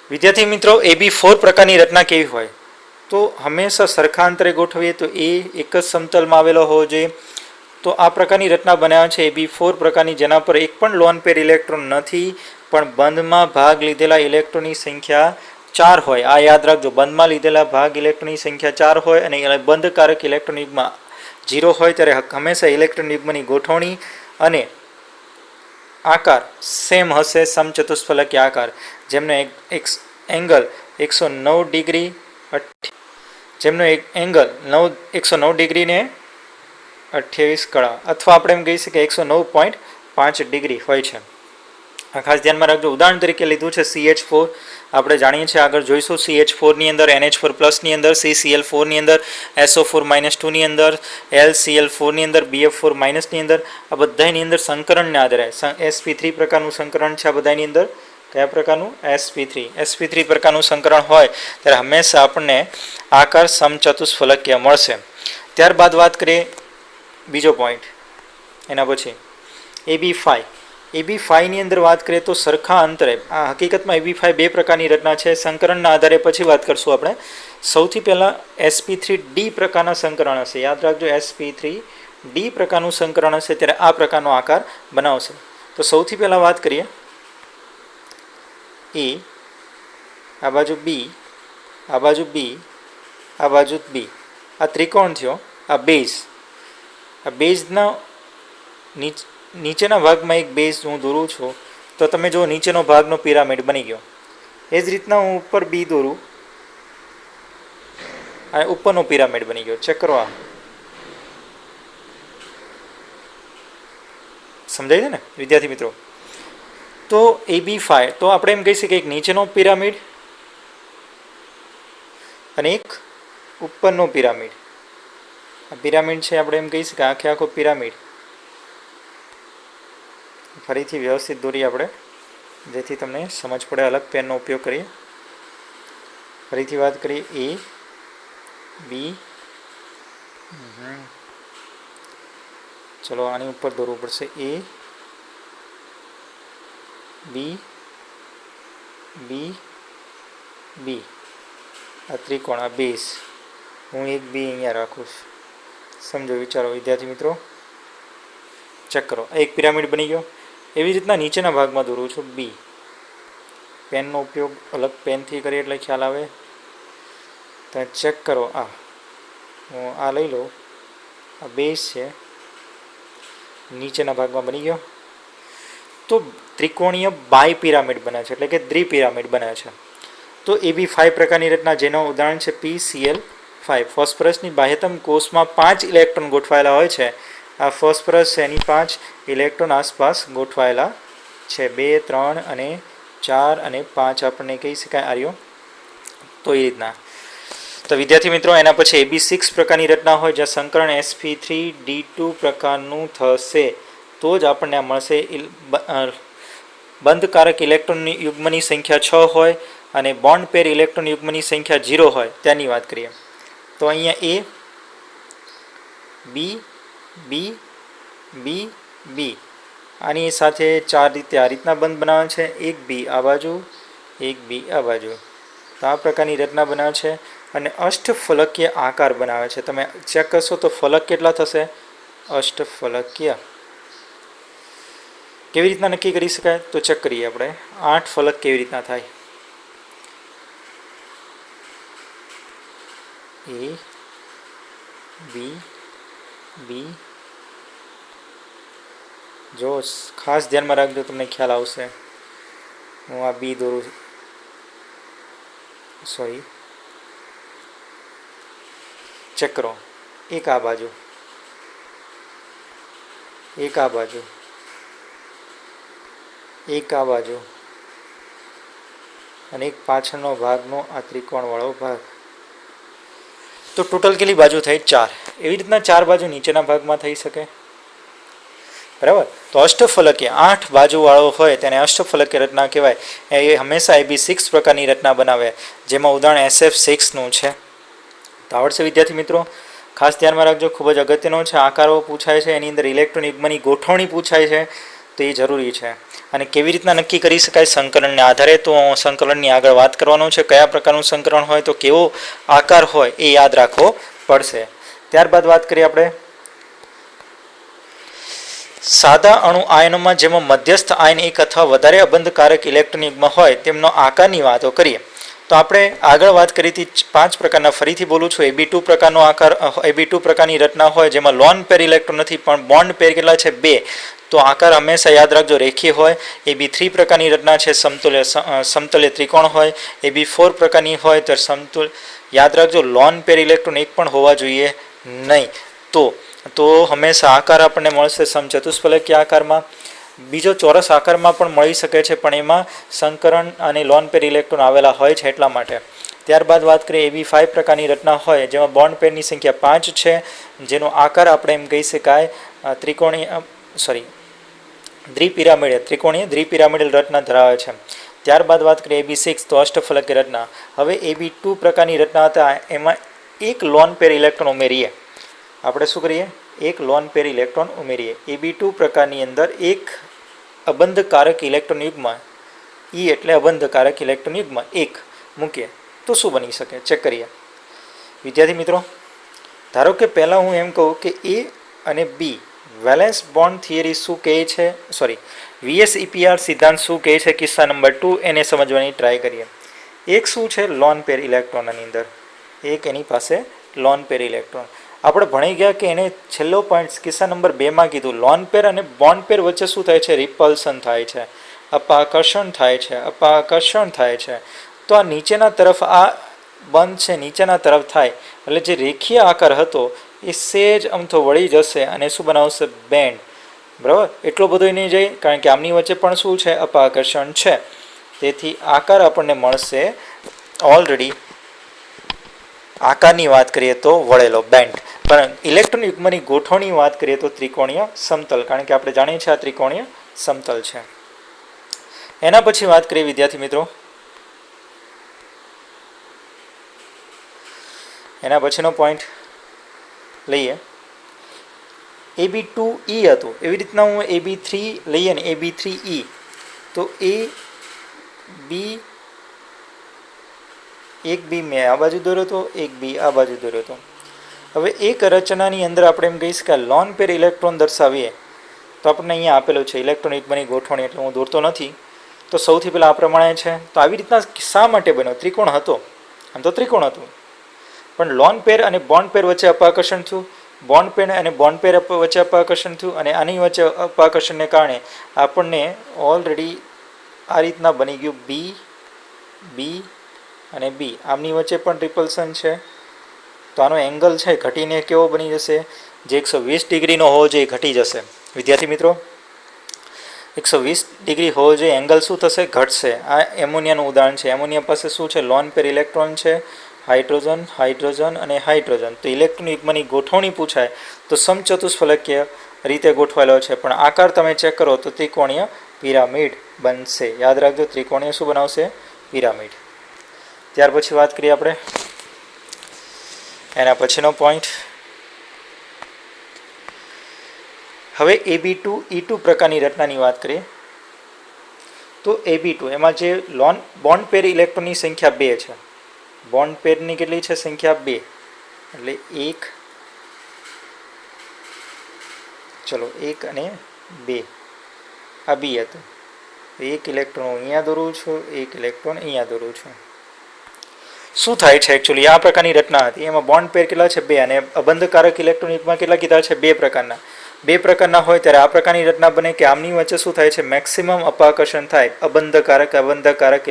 વિદ્યાર્થી મિત્રો AB4 પ્રકારની રચના કેવી હોય? તો હંમેશા સરખા અંતરે ગોઠવીએ તો એ એક જ સમતલમાં આવેલો હોવો જોઈએ. તો આ પ્રકારની રચના બનાવે છે AB4 પ્રકારની, જેના પર એક પણ લોન પેર ઇલેક્ટ્રોન નથી, પણ બંધમાં ભાગ લીધેલા ઇલેક્ટ્રોનની સંખ્યા 4 હોય. આ યાદ રાખજો, બંધમાં લીધેલા ભાગ ઇલેક્ટ્રોનની સંખ્યા 4 હોય અને બંધકારક ઇલેક્ટ્રોન યુગ્મ 0 હોય. ત્યારે હંમેશા ઇલેક્ટ્રોન યુગ્મની ગોઠવણી અને આકાર સેમ હશે, સમચતુષ્ફલકીય આકાર, જેમનો એક એંગલ 109 ડિગ્રી, જેમનો એક એંગલ 109 ડિગ્રી ને 28 કળા, અથવા આપણે એમ કહી શકીએ 109.5 ડિગ્રી હોય છે. આ ખાસ ધ્યાનમાં રાખજો. ઉદાહરણ તરીકે લીધું છે CH4. આપણે જાણીએ છીએ, આગળ જોઈશું, CH4 ની અંદર NH4+ ની અંદર, CCl4 ની અંદર, SO4- ની અંદર, LCl4 ની અંદર, BF4- ની અંદર, આ બધાની અંદર સંકરણને આધારે sp3 પ્રકારનું સંકરણ છે. આ બધાની અંદર કયા પ્રકારનું? sp3 પ્રકારનું સંકરણ હોય ત્યારે હંમેશા આપણને આકાર સમચતુષ્ફલકીય મળશે. ત્યારબાદ વાત કરીએ બીજો પોઈન્ટ. એના પછી AB5 ની અંદર વાત કરીએ તો સરખા અંતરે, આ હકીકતમાં AB5 બે પ્રકારની રચના છે. સંકરણના આધારે પછી વાત કરશું આપણે. સૌથી પહેલાં sp3d પ્રકારના સંકરણ હશે. યાદ રાખજો, sp3d પ્રકારનું સંકરણ હશે ત્યારે આ પ્રકારનો આકાર બનાવશે. તો સૌથી પહેલાં વાત કરીએ A, આ બાજુ B, આ બાજુ બી, આ બાજુ બી, આ ત્રિકોણ થયો, આ બેઝ. આ બેઝના નીચેના ભાગમાં એક બેઝ હું દોરું છું, તો તમે જો નીચેનો ભાગનો પિરામિડ બની ગયો. એ જ રીતના હું ઉપર બી દોરું, આ ઉપરનો પિરામિડ બની ગયો. ચેક કરો, આ સમજાય છે ને વિદ્યાર્થી મિત્રો? તો AB5, તો આપણે એમ કહી શકીએ એક નીચેનો પિરામિડ અને એક ઉપરનો પિરામિડ. આ પિરામિડ છે, આપણે એમ કહી શકીએ આખે આખો પિરામિડ. ફરીથી વ્યવસ્થિત દોરીએ આપણે, જેથી તમને સમજ પડે. અલગ પેનનો ઉપયોગ કરીએ. ફરીથી વાત કરીએ. A B, ચલો આની ઉપર દોરવું પડશે. A B B B, આ ત્રિકોણ, આ બેઝ. હું એક બી અહીંયા રાખું છું. સમજો, વિચારો વિદ્યાર્થી મિત્રો. ચેક કરો, એક પિરામિડ બની ગયો. એવી રીતના નીચેના ભાગમાં દોરું છું બી. પેનનો ઉપયોગ અલગ પેનથી કરીએ એટલે ખ્યાલ આવે. તો ચેક કરો, આ હું આ લઈ લઉં. આ બેઝ છે, નીચેના ભાગમાં બની ગયો. તો ત્રિકોણીય બાય પિરામિડ બને છે, એટલે કે દ્વિપિરામિડ બને છે. તો AB5 પ્રકારની રચના, જેનું ઉદાહરણ છે PCl5. ફોસ્ફરસની બાહ્યતમ કોષમાં 5 ઇલેક્ટ્રોન ગોઠવાયેલા હોય છે. આ ફોસ્ફરસ છે, એની 5 ઇલેક્ટ્રોન આસપાસ ગોઠવાયેલા છે. 2, 3 અને 4 અને 5 આપણને કહી શકાય આર્યો. તો એ રીતના. તો વિદ્યાર્થી મિત્રો, એના પછી AB6 પ્રકારની રચના હોય, જ્યાં સંકરણ sp3d2 પ્રકારનું થશે. તો જ આપણને આ મળશે. બંધકારક ઇલેક્ટ્રોનની યુગ્મની સંખ્યા 6 હોય અને બોન્ડ પેર ઇલેક્ટ્રોન યુગ્મની સંખ્યા 0 હોય, ત્યાંની વાત કરીએ. તો અહીંયા A B B B B, આની સાથે 4 રીતે આ રીતના બંધ બનાવે છે. એક બી આ બાજુ, એક બી આ બાજુ. તો આ પ્રકારની રચના બનાવે છે અને અષ્ટફલકીય આકાર બનાવે છે. તમે ચેક કરશો તો ફલક કેટલા થશે? અષ્ટફલકીય. કેવી રીતના નક્કી કરી શકાય? તો ચેક કરીએ આપણે. 8 ફલક કેવી રીતના થાય? A B B, જો ખાસ ધ્યાનમાં રાખજો, તમને ખ્યાલ આવશે. હું આ બી દોરું છું, સોરી. ચેક કરો, એક આ બાજુ, એક આ બાજુ, એક આ બાજુ અને એક પાછળનો ભાગનો આ ત્રિકોણવાળો ભાગ. તો ટોટલ કેટલી બાજુ થઈ? 4. એવી રીતના 4 બાજુ નીચેના ભાગમાં થઈ શકે, બરાબર. તો અષ્ટફલકીય 8 બાજુવાળો હોય તેને અષ્ટફલકીય રચના કહેવાય. એ હંમેશા AB6 પ્રકારની રચના બનાવે, જેમાં ઉદાહરણ SF6નું છે. તો આવડશે વિદ્યાર્થી મિત્રો? ખાસ ધ્યાનમાં રાખજો, ખૂબ જ અગત્યનો છે. આકારો પૂછાય છે, એની અંદર ઇલેક્ટ્રોન યુગ્મની ગોઠવણી પૂછાય છે, તો એ જરૂરી છે. અને કેવી રીતના નક્કી કરી શકાય સંકલનને આધારે? તો સંકલનની આગળ વાત કરવાનો છે. કયા પ્રકારનું સંકલન હોય તો કેવો આકાર હોય એ યાદ રાખવો પડશે. ત્યારબાદ વાત કરીએ આપણે સાદા અણુ આયનોમાં, જેમાં મધ્યસ્થ આયન એક અથવા વધારે અબંધકારક ઇલેક્ટ્રોન યુગ્મ હોય તેમનો આકારની વાતો કરીએ. તો આપણે આગળ વાત કરી હતી 5 પ્રકારના. ફરીથી બોલું છું. AB2 પ્રકારનો આકાર, AB2 પ્રકારની રચના હોય જેમાં લોન પેર ઇલેક્ટ્રોન નથી પણ બોન્ડ પેર કેટલા છે? 2. તો આકાર હંમેશા યાદ રાખજો રેખીય હોય. AB3 પ્રકારની રચના છે, સમતલ્ય ત્રિકોણ હોય. AB4 પ્રકારની હોય તો યાદ રાખજો લોન પેર ઇલેક્ટ્રોન એક પણ હોવા જોઈએ નહીં. તો હંમેશા આકાર આપણને મળશે સમચતુષ્ફલકીય આકારમાં. બીજો ચોરસ આકારમાં પણ મળી શકે છે, પણ એમાં સંકરણ અને લોન પેર ઇલેક્ટ્રોન આવેલા હોય છે એટલા માટે. ત્યારબાદ વાત કરીએ AB5 પ્રકારની રચના હોય જેમાં બોન્ડ પેરની સંખ્યા 5 છે, જેનો આકાર આપણે એમ કહી શકાય ત્રિકોણીય દ્વિપિરામિડલ રચના ધરાવે છે. ત્યારબાદ વાત કરીએ AB6 તો અષ્ટફલકીય રચના. હવે AB2 પ્રકારની રચના હતા, એમાં એક લોન પેર ઇલેક્ટ્રોન ઉમેરીએ. આપણે શું કરીએ? એક લોન પેર ઇલેક્ટ્રોન ઉમેરીએ. AB2 પ્રકારની અંદર એક અબંધકારક ઇલેક્ટ્રોન યુગ્મ, E એટલે અબંધકારક ઇલેક્ટ્રોન યુગ્મ 1 મૂકીએ તો શું બની શકે? ચેક કરીએ વિદ્યાર્થી મિત્રો. ધારો કે પહેલાં હું એમ કહું કે A અને B વેલેન્સ બોન્ડ થિયરી શું કહે છે, VSEPR સિદ્ધાંત શું કહે છે કિસ્સા નંબર 2, એને સમજવાની ટ્રાય કરીએ. એક શું છે લોન પેર ઇલેક્ટ્રોનની અંદર, એક એની પાસે લોન પેર ઇલેક્ટ્રોન. આપણે ભણી ગયા કે એને છેલ્લો પોઈન્ટ કિસ્સા નંબર 2માં કીધું લોન પેર અને બોન્ડ પેર વચ્ચે શું થાય છે, રિપલ્સન થાય છે, અપાકર્ષણ થાય છે, અપાકર્ષણ થાય છે. તો આ નીચેના તરફ આ બંધ છે નીચેના તરફ થાય એટલે જે રેખીય આકાર હતો એ સેજ અમથો વળી જશે અને શું બનાવશે, બેન્ડ. બરાબર, એટલો બધો નહીં જાય કારણ કે આમની વચ્ચે પણ શું છે, અપાકર્ષણ છે. તેથી આકાર આપણને મળશે ઓલરેડી આકારની વાત કરીએ તો વળેલો, બેન્ડ. પણ ઇલેક્ટ્રોન યુગ્મની ગોઠવણી વાત કરીએ તો ત્રિકોણીય સમતલ, કારણ કે આપણે જાણીએ છીએ આ ત્રિકોણીય સમતલ છે. એના પછી વાત કરીએ વિદ્યાર્થી મિત્રો, એના પછીનો પોઈન્ટ લઈએ. AB2E હતું, એવી રીતના હું AB3 લઈએ ને, AB3E તો A બી, એક બી મેં આ બાજુ દોર્યો હતો, એક બી આ બાજુ દોર્યો હતો. હવે એક રચનાની અંદર આપણે એમ કહીશ કે લોન પેર ઇલેક્ટ્રોન દર્શાવીએ તો આપણને અહીંયા આપેલું છે ઇલેક્ટ્રોન યુગ્મની ગોઠવણી, એટલે હું દોરતો નથી. તો સૌથી પહેલાં આ પ્રમાણે છે. તો આવી રીતના શા માટે બન્યો, ત્રિકોણ હતો, આમ તો ત્રિકોણ હતું પણ લોન પેર અને બોન્ડ પેર વચ્ચે અપાકર્ષણ થયું, બોન્ડ પેર અને બોન્ડ પેર વચ્ચે અપાકર્ષણ થયું અને આની વચ્ચે અપાકર્ષણને કારણે આપણને ઓલરેડી આ રીતના બની ગયું બી, બી અને બી. આમની વચ્ચે પણ રિપલ્સન છે. તો આનો એંગલ છે ઘટીને કેવો બની જશે, જે 120 ડિગ્રીનો હોવો જોઈએ ઘટી જશે. વિદ્યાર્થી મિત્રો, 120 ડિગ્રી હોવો જોઈએ, એંગલ શું થશે, ઘટશે. આ એમોનિયાનું ઉદાહરણ છે. એમોનિયા પાસે શું છે, લોન પેર ઇલેક્ટ્રોન છે, હાઇડ્રોજન, હાઇડ્રોજન અને હાઇડ્રોજન. તો ઇલેક્ટ્રોન યુગ્મની ગોઠવણી પૂછાય તો સમચતુષ્ફલકીય રીતે ગોઠવાયેલો છે, પણ આકાર તમે ચેક કરો તો ત્રિકોણીય પિરામિડ બનશે. યાદ રાખજો, ત્રિકોણીય શું બનાવશે, પિરામિડ. ત્યાર પછી વાત કરીએ આપણે એના પછીનો પોઈન્ટ. હવે AB2E2 પ્રકારની રચનાની વાત કરીએ તો AB2 એમાં જે બોન્ડ પેર ઇલેક્ટ્રોનની સંખ્યા 2 છે. બોન્ડ પેરની કેટલી છે, સંખ્યા 2, એટલે 1, ચલો 1 અને 2 આ બી હતું. એક ઇલેક્ટ્રોન અહીંયા દોરું છું, એક ઇલેક્ટ્રોન અહીંયા દોરું છું. શું થાય છે એકચ્યુઅલી, આ પ્રકારની રચના હતી. એમાં બોન્ડ પેર કેટલા છે, 2, અને અબંધકારક ઇલેક્ટ્રોન યુગ્મ કેટલા કીધા છે, 2 પ્રકારના. 2 પ્રકારના હોય ત્યારે આ પ્રકારની રચના બને કે આમની વચ્ચે શું થાય છે, મેક્સિમમ અપાકર્ષણ થાય અબંધકારક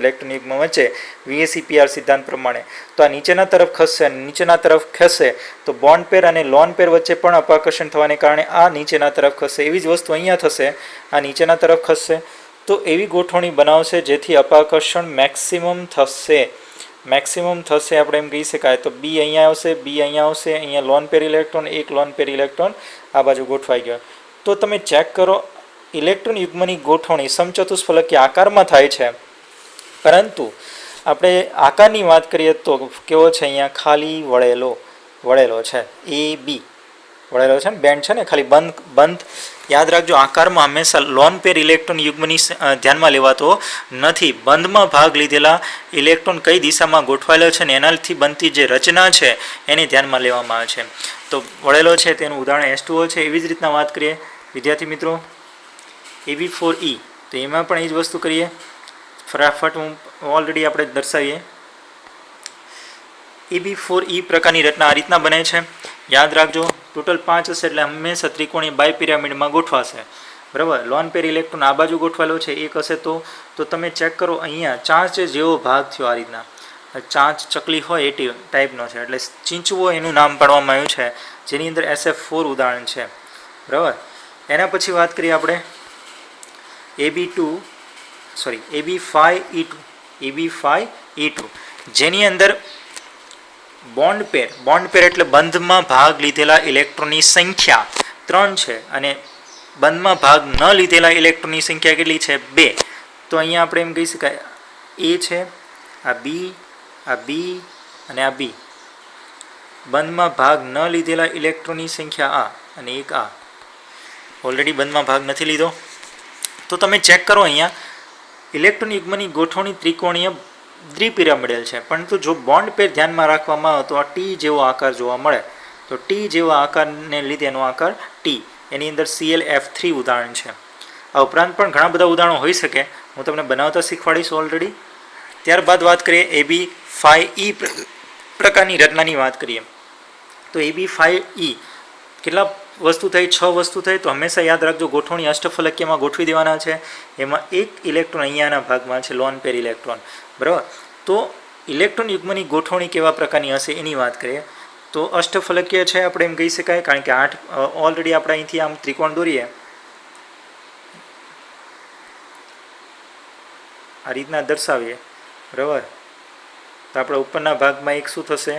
ઇલેક્ટ્રોન યુગ્મ વચ્ચે VSEPR સિદ્ધાંત પ્રમાણે. તો આ નીચેના તરફ ખસશે અને નીચેના તરફ ખસે તો બોન્ડ પેર અને લોન પેર વચ્ચે પણ અપાકર્ષણ થવાને કારણે આ નીચેના તરફ ખસશે. એવી જ વસ્તુ અહીંયા થશે, આ નીચેના તરફ ખસશે. તો એવી ગોઠવણી બનાવશે જેથી અપાકર્ષણ મેક્સિમમ થશે. આપણે એમ કહી શકાય. તો બી અહીંયા આવશે, બી અહીંયા આવશે, અહીંયા લોન પેર ઇલેક્ટ્રોન, એક લોન પેર ઇલેક્ટ્રોન આ બાજુ ગોઠવાઈ ગયો. તો તમે ચેક કરો, ઇલેક્ટ્રોન યુગ્મની ગોઠવણી સમચતુષ્ફલકીય આકારમાં થાય છે, પરંતુ આપણે આકારની વાત કરીએ તો કેવો છે, અહીંયા ખાલી વળેલો છે. એ બી વળેલો છે ને, બેન્ડ છે ને, ખાલી બંધ. યાદ રાખજો, આકારમાં હંમેશા લોન પેર ઇલેક્ટ્રોન યુગ્મની ધ્યાનમાં લેવાતો નથી. બંધમાં ભાગ લીધેલા ઇલેક્ટ્રોન કઈ દિશામાં ગોઠવાયેલો છે ને એનાથી બનતી જે રચના છે એને ધ્યાનમાં લેવામાં આવે છે. તો વળેલો છે તેનું ઉદાહરણ H2O છે. એવી જ રીતના વાત કરીએ વિદ્યાર્થી મિત્રો AB4E, તો એમાં પણ એ જ વસ્તુ કરીએ. ફટાફટ હું ઓલરેડી આપણે દર્શાવીએ. AB4E પ્રકારની રચના આ રીતના બને છે. યાદ રાખજો, ટોટલ 5 હશે એટલે હંમેશા ત્રિકોણીય બાય પિરામિડમાં ગોઠવાશે. બરાબર, લોન પેર ઇલેક્ટ્રોન આ બાજુ ગોઠવાયેલો છે, એક હશે તો તમે ચેક કરો, અહીંયા ચાંચ જેવો ભાગ થયો. આ રીતના ચાંચ ચકલી હોય એ ટાઈપનો છે, એટલે ચીંચવો એનું નામ પાડવામાં આવ્યું છે, જેની અંદર SF4 ઉદાહરણ છે. બરાબર, એના પછી વાત કરીએ આપણે AB5E2, જેની અંદર બોન્ડ પેર એટલે બંધમાં ભાગ લીધેલા ઇલેક્ટ્રોનની સંખ્યા 3 છે અને બંધમાં ભાગ ન લીધેલા ઇલેક્ટ્રોનની સંખ્યા કેટલી છે, 2. તો અહીંયા આપણે એમ કહી શકાય એ છે, આ બી અને આ બી. બંધમાં ભાગ ન લીધેલા ઇલેક્ટ્રોનની સંખ્યા આ અને એક આ. ઓલરેડી બંધમાં ભાગ નથી લીધો. તો તમે ચેક કરો, અહીંયા ઇલેક્ટ્રોન યુગ્મની ગોઠવણી ત્રિકોણીય દ્વિપિરામિડલ છે, પરંતુ જો બોન્ડ પેર ધ્યાનમાં રાખવામાં આવે તો આ ટી જેવો આકાર જોવા મળે. તો ટી જેવા આકારને લીધે એનો આકાર ટી. એની અંદર ClF3 ઉદાહરણ છે. આ ઉપરાંત પણ ઘણા બધા ઉદાહરણો હોઈ શકે, હું તમને બનાવતા શીખવાડીશ ઓલરેડી. ત્યારબાદ વાત કરીએ AB5E પ્રકારની રચનાની વાત કરીએ તો AB5E કેટલા વસ્તુ થઈ? 6 વસ્તુ થઈ. તો હંમેશા યાદ રાખજો ગોઠવણી અષ્ટફલકીયમાં ગોઠવી દેવાના છે. એમાં એક ઇલેક્ટ્રોન અહીંયાના ભાગમાં છે લોન પેર ઇલેક્ટ્રોન, બરાબર. તો ઇલેક્ટ્રોન યુગ્મની ગોઠવણી કેવા પ્રકારની હશે એની વાત કરીએ તો અષ્ટફલકીય છે આપણે એમ કહી શકાય, કારણ કે 8 ઓલરેડી આપણે અહીંથી આમ ત્રિકોણ દોરીએ આ રીતના દર્શાવીએ, બરાબર. તો આપણે ઉપરના ભાગમાં એક શું થશે?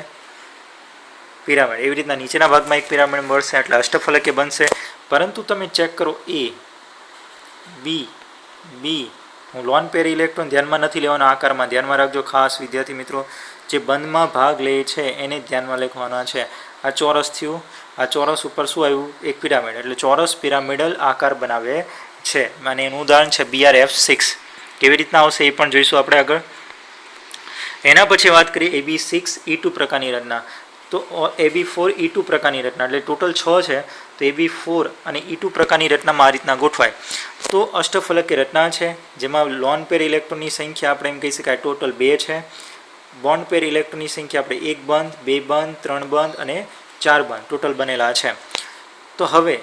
પિરામિડ. એવી રીતના નીચેના ભાગમાં એક પિરામિડ મળશે એટલે અષ્ટફલકીય બનશે. પરંતુ તમે ચેક કરો A, B, B, હું લોન પેર ઇલેક્ટ્રોન ધ્યાનમાં નથી લેવાનો, આકારમાં ધ્યાનમાં રાખજો ખાસ વિદ્યાર્થી મિત્રો. જે બંધમાં ભાગ લે છે એને ધ્યાનમાં લખવાના છે. આ ચોરસ થયું, આ ચોરસ ઉપર શું આવ્યું? એક પિરામિડ, એટલે ચોરસ પિરામિડલ આકાર બનાવે છે. અને એનું ઉદાહરણ છે BRF6. કેવી રીતના આવશે એ પણ જોઈશું આપણે આગળ. એના પછી વાત કરીએ AB6E2 પ્રકારની રચના. તો AB4E2 પ્રકારની રચના, એટલે ટોટલ 6 છે. તો AB4 અને E2 પ્રકારની રચનામાં આ રીતના ગોઠવાય. તો અષ્ટફલકીય રચના છે જેમાં લોન પેર ઇલેક્ટ્રોનની સંખ્યા આપણે એમ કહી શકાય ટોટલ 2 છે. બોન્ડ પેર ઇલેક્ટ્રોનની સંખ્યા આપણે 1 બંધ, 2 બંધ, 3 બંધ અને 4 બંધ ટોટલ બનેલા છે. તો હવે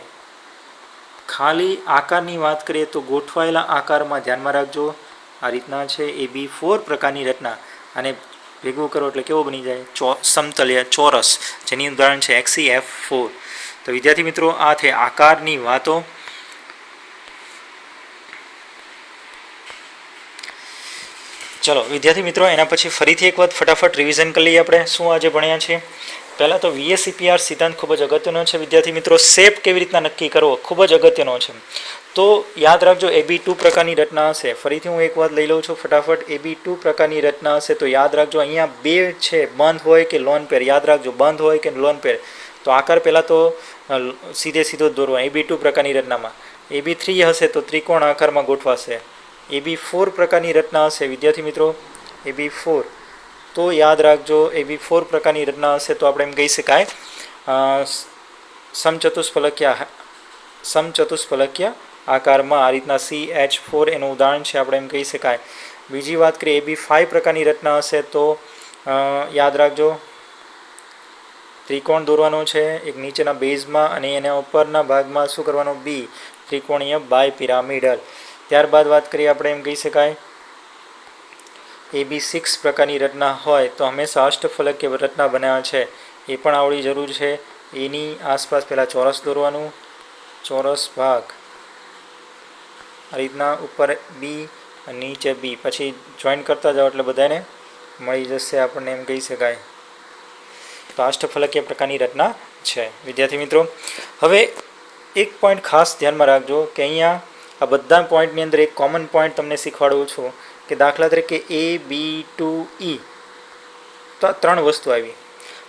ખાલી આકારની વાત કરીએ તો ગોઠવાયેલા આકારમાં ધ્યાનમાં રાખજો આ રીતના છે AB4 પ્રકારની રચના. અને ભેગું કરો એટલે કેવો બની જાય? સમતલીય ચોરસ, જેની ઉદાહરણ છે XeF4. તો વિદ્યાર્થી મિત્રો આ છે આકારની વાતો. ચલો વિદ્યાર્થી મિત્રો એના પછી ફરીથી એક વખત ફટાફટ રિવિઝન કરી લઈએ આપણે શું આજે ભણ્યા છે. પહેલાં તો VSEPR સિદ્ધાંત ખૂબ જ અગત્યનો છે વિદ્યાર્થી મિત્રો. શેપ કેવી રીતના નક્કી કરવો ખૂબ જ અગત્યનો છે. તો યાદ રાખજો AB2 પ્રકારની રચના હશે. ફરીથી હું એક વાત લઈ લઉં છું ફટાફટ. AB2 પ્રકારની રચના હશે તો યાદ રાખજો અહીંયા 2 છે, બંધ હોય કે લોન પેર. યાદ રાખજો બંધ હોય કે લોન પેર. તો આકાર પહેલાં તો સીધો દોરવા AB2 પ્રકારની રચનામાં. AB3 હશે તો ત્રિકોણ આકારમાં ગોઠવાશે. AB4 પ્રકારની રચના હશે વિદ્યાર્થી મિત્રો, AB4 તો યાદ રાખજો AB4 પ્રકારની રચના હશે તો આપણે એમ કહી શકાય સમચતુષ્ફલકીય આકારમાં આ રીતના CH4 એનું ઉદાહરણ છે આપણે એમ કહી શકાય. બીજી વાત કરીએ AB5 પ્રકારની રચના હશે તો યાદ રાખજો ત્રિકોણ દોરવાનો છે એક નીચેના બેઝમાં અને એના ઉપરના ભાગમાં શું કરવાનો? B, ત્રિકોણીય બાય પિરામિડલ. ત્યારબાદ વાત કરીએ આપણે એમ કહી શકાય AB6 પ્રકારની રચના હોય તો હંમેશા અષ્ટફલકીય રચના બનાવે છે એ પણ આવડી જરૂર છે. એની આસપાસ પહેલાં ચોરસ દોરવાનું, ચોરસ ભાગ આ રીતના ઉપર B અને નીચે B, પછી જોઈન્ટ કરતા જાઓ એટલે બધાને મળી જશે આપણને એમ કહી શકાય. તો અષ્ટફલકીય પ્રકારની રચના છે વિદ્યાર્થી મિત્રો. હવે એક પોઈન્ટ ખાસ ધ્યાનમાં રાખજો કે અહીંયા આ બધા પોઈન્ટની અંદર એક કોમન પોઈન્ટ તમને શીખવાડું છું કે દાખલા તરીકે AB2E તો આ 3 વસ્તુ આવી.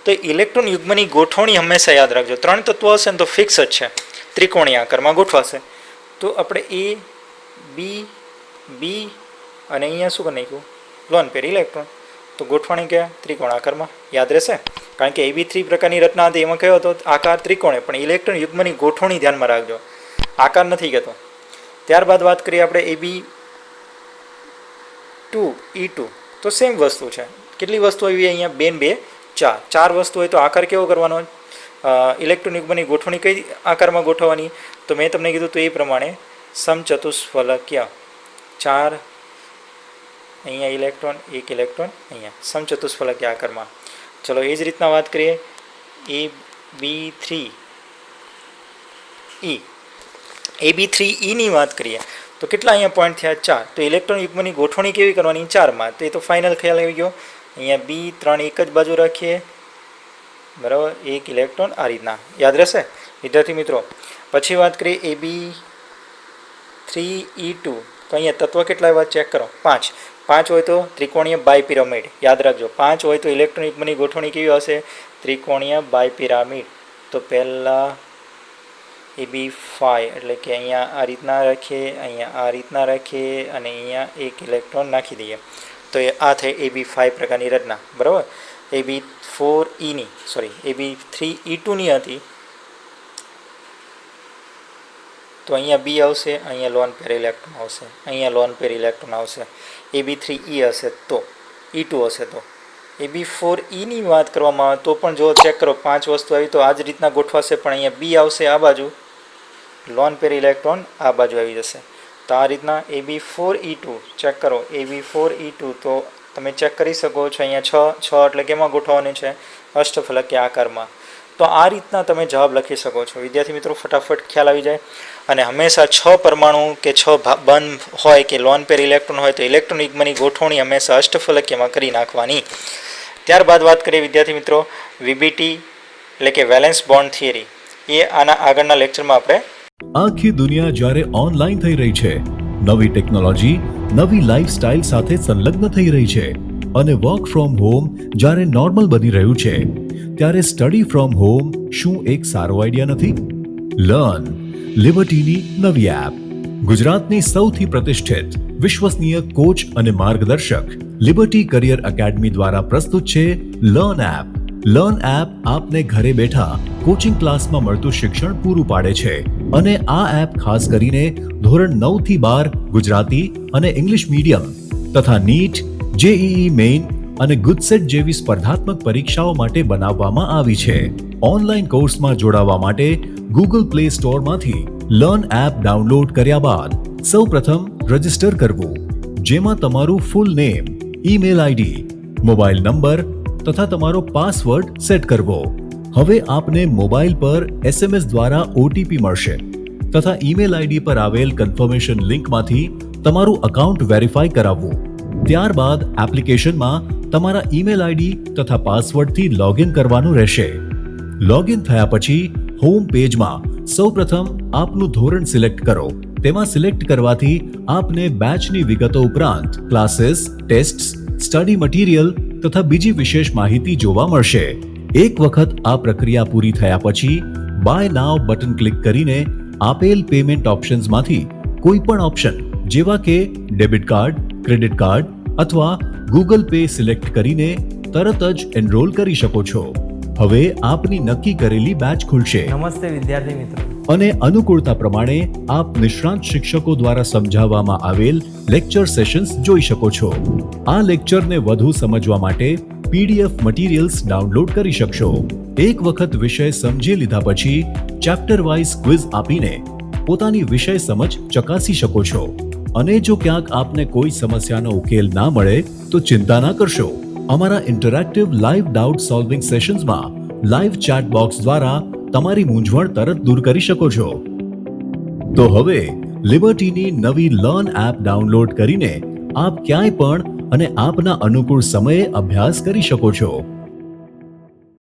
તો ઇલેક્ટ્રોન યુગ્મની ગોઠવણી હંમેશા યાદ રાખજો. 3 તત્વો હશે ને તો ફિક્સ જ છે, ત્રિકોણીય આકારમાં ગોઠવાશે. તો આપણે A, B અને અહીંયા શું કરી નાખ્યું? Lone pair electron. તો ગોઠવણી ક્યાં? ત્રિકોણ આકારમાં. યાદ રહેશે કારણ કે AB3 પ્રકારની રચના હતી એમાં કયો હતો? આકાર ત્રિકોણે. પણ ઇલેક્ટ્રોન યુગ્મની ગોઠવણી ધ્યાનમાં રાખજો, આકાર નથી કહેતો. ત્યારબાદ વાત કરીએ આપણે AB2E2 તો સેમ વસ્તુ છે. કેટલી વસ્તુ આવી અહીંયા? 2 ને 2 4 વસ્તુ હોય તો આકાર કેવો કરવાનો? ઇલેક્ટ્રોન યુગ્મની ગોઠવણી કઈ આકારમાં ગોઠવવાની? તો મેં તમને કીધું તો એ પ્રમાણે સમચતુષ્ફલકીય. 4 અહીંયા ઇલેક્ટ્રોન, 1 ઇલેક્ટ્રોન અહીંયા સમચતુષ્ફલકીય આકારમાં. ચલો એ જ રીતના વાત કરીએ AB3E ની વાત કરીએ તો કેટલા અહીંયા પોઈન્ટ થયા? 4. તો ઇલેક્ટ્રોન યુગ્મની ગોઠવણી કેવી કરવાની? 4માં. તો એ તો ફાઇનલ ખ્યાલ આવી ગયો. અહીંયા B 3 એક જ બાજુ રાખીએ, બરાબર, 1 ઇલેક્ટ્રોન આ રીતના. યાદ રહેશે વિદ્યાર્થી મિત્રો. પછી વાત કરીએ AB3E2 તો અહીંયા તત્વ કેટલા એવા ચેક કરો? 5 હોય તો ત્રિકોણીય બાય પિરામિડ. યાદ રાખજો 5 હોય તો ઇલેક્ટ્રોન યુગ્મની ગોઠવણી કેવી હશે? ત્રિકોણીય બાય પિરામિડ. તો પહેલાં AB5 એટલે કે અહીંયા આ રીતના રાખીએ, અહીંયા આ રીતના રાખીએ અને અહીંયા 1 ઇલેક્ટ્રોન નાખી દઈએ. તો આ થઈ AB5 પ્રકારની રચના, બરાબર. AB3E2ની હતી તો અહીંયા B આવશે, અહીંયા લોન પેર ઇલેક્ટ્રોન આવશે, અહીંયા લોન પેર ઇલેક્ટ્રોન આવશે. AB3E હશે તો E2 હશે તો AB4Eની વાત કરવામાં આવે તો પણ જો ચેક કરો 5 વસ્તુ આવી તો આ જ રીતના ગોઠવાશે, પણ અહીંયા B આવશે આ બાજુ, લોન પેર ઇલેક્ટ્રોન આ બાજુ આવી જશે. તો આ રીતના AB4E2 ચેક કરો, AB4E2 તો તમે ચેક કરી શકો છો. અહીંયા 6 એટલે કેમાં ગોઠવવાનું છે? અષ્ટફલકીય આકારમાં. તો આ રીતના તમે જવાબ લખી શકો છો. વિદ્યાર્થી મિત્રો ફટાફટ ખ્યાલ આવી જાય. અને હંમેશા 6 પરમાણુ કે 6 બંધ હોય કે લોન પેર ઇલેક્ટ્રોન હોય તો ઇલેક્ટ્રોન યુગ્મની ગોઠવણી હંમેશા અષ્ટફલકીયમાં કરી નાખવાની. ત્યારબાદ વાત કરીએ વિદ્યાર્થી મિત્રો વીબીટી એટલે કે વેલેન્સ બોન્ડ થિયરી. એ આના આગળના લેક્ચરમાં આપણે આખી દુનિયા જ્યારે ઓનલાઈન થઈ રહી છે, નવી ટેકનોલોજી નવી લાઈફસ્ટાઈલ સાથે સંલગ્ન થઈ રહી છે અને વર્ક ફ્રોમ હોમ જ્યારે નોર્મલ બની રહ્યું છે, ત્યારે સ્ટડી ફ્રોમ હોમ શું એક સારો આઈડિયા નથી? લર્ન લિબર્ટીની નવી એપ. ગુજરાતની સૌથી પ્રતિષ્ઠિત વિશ્વસનીય કોચ અને માર્ગદર્શક લિબર્ટી કરિયર એકેડમી દ્વારા પ્રસ્તુત છે લર્ન એપ. લર્ન એપ આપને ઘરે બેઠા કોચિંગ ક્લાસમાં મળતું શિક્ષણ પૂરું પાડે છે અને આ એપ ખાસ કરીને ધોરણ 9 થી 12 ગુજરાતી અને ઇંગ્લિશ મીડિયમ તથા નીટ, જેઈઈ મેઇન અને ગુજસેટ જેવી સ્પર્ધાત્મક પરીક્ષાઓ માટે બનાવવામાં આવી છે. ઓનલાઈન કોર્સમાં જોડાવા માટે ગૂગલ પ્લે સ્ટોરમાંથી લર્ન એપ ડાઉનલોડ કર્યા બાદ સૌપ્રથમ રજિસ્ટર કરવું, જેમાં તમારું full name, email ID, mobile number તથા તમારો પાસવર્ડ સેટ કરવો. હવે આપને મોબાઈલ પર SMS દ્વારા ઓટીપી મળશે તથા ઈમેલ આઈડી પર આવેલ કન્ફર્મેશન લિંકમાંથી તમારું અકાઉન્ટ વેરીફાઈ કરાવવું. ત્યારબાદ એપ્લિકેશનમાં તમારા ઈમેલ આઈડી તથા પાસવર્ડથી લોગિન કરવાનું રહેશે. લોગિન થયા પછી હોમ પેજમાં સૌપ્રથમ આપનું ધોરણ સિલેક્ટ કરો. તેમાં સિલેક્ટ કરવાથી આપને બેચની વિગતો ઉપરાંત ક્લાસીસ, ટેસ્ટ્સ, સ્ટડી મટીરિયલ તથા બીજી વિશેષ માહિતી જોવા મળશે. એક વખત આ પ્રક્રિયા પૂરી થયા પછી બાય નાવ બટન ક્લિક કરીને આપેલ પેમેન્ટ ઓપ્શન્સમાંથી કોઈ પણ ઓપ્શન જેવા કે ડેબિટ કાર્ડ, ક્રેડિટ કાર્ડ અથવા ગૂગલ પે સિલેક્ટ કરીને તરત જ એનરોલ કરી શકો છો. હવે આપની નક્કી કરેલી બેચ ખુલશે. નમસ્તે વિદ્યાર્થી મિત્રો. અને અનુકૂળતા પ્રમાણે આપ નિષ્ણાંત શિક્ષકો દ્વારા સમજાવવામાં આવેલ લેક્ચર સેશન્સ જોઈ શકો છો. આ લેક્ચરને વધુ સમજવા માટે PDF મટીરિયલ્સ ડાઉનલોડ કરી શકશો. એક વખત વિષય સમજી લીધા પછી ચેપ્ટર વાઇઝ ક્વિઝ આપીને પોતાની વિષય સમજ ચકાસી શકો છો. અને જો ક્યાંક આપને કોઈ સમસ્યાનો ઉકેલ ના મળે તો ચિંતા ના કરશો. અમારા ઇન્ટરેક્ટિવ લાઈવ ડાઉટ સોલ્વિંગ સેશન્સમાં લાઈવ ચેટ બોક્સ દ્વારા તમારી મૂંઝવણ તરત દૂર કરી શકો છો. તો હવે લિબર્ટીની નવી લર્ન એપ ડાઉનલોડ કરીને આપ ક્યાંય પણ અને આપના અનુકૂળ સમયે અભ્યાસ કરી શકો છો.